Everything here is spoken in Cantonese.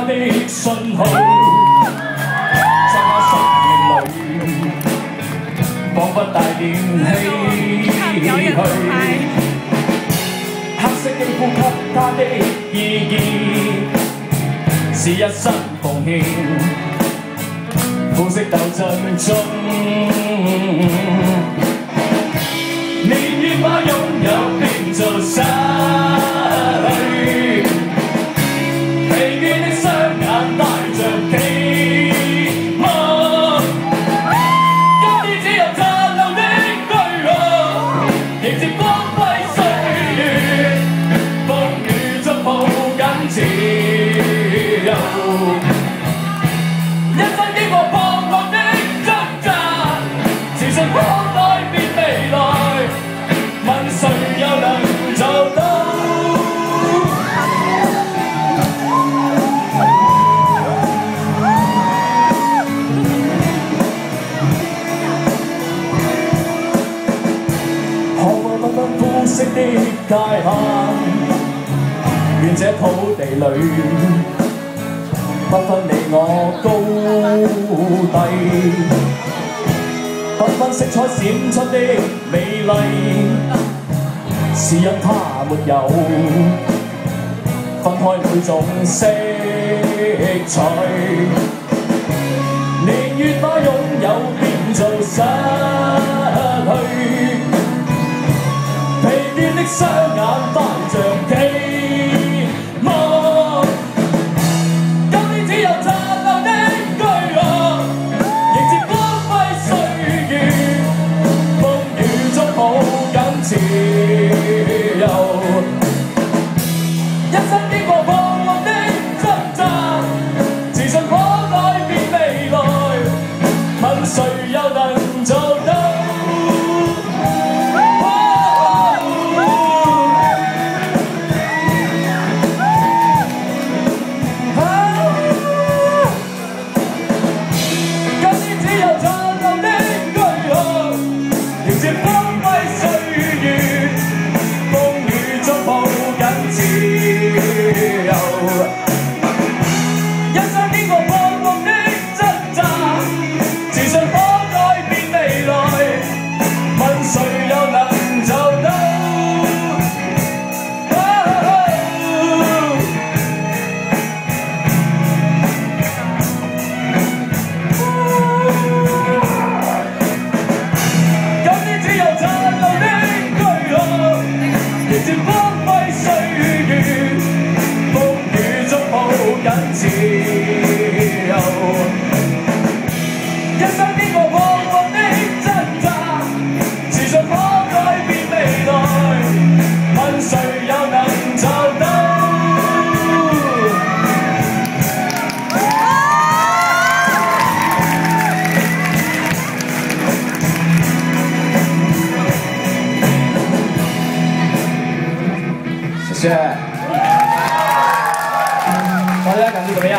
的信號，在我生命裏，彷彿帶點唏噓。黑色肌膚給他的意義，是一生奉獻，膚色鬥爭中，年月把擁有變做失去，疲倦的雙眼帶着期望，今天只有殘留的軀殼，迎接光輝歲月，風雨中抱緊自由。一生經過彷徨的掙扎，自信可改變未來，問誰又能做到？可否不分膚色的界限，願這土地裏不分你我高低，不分色彩閃出的美麗，是因它沒有分開每種色彩。年月把擁有變做失去，疲倦的雙眼帶着期望，今天只有殘留的軀殼，迎接光輝歲月，風雨中抱緊自由。一生經過彷徨的掙扎，自信可改變未來，問誰又能做到？自由，一生經過彷徨的掙扎，自信可改變未來，問誰又能做到？謝謝。大家感覺怎麼樣？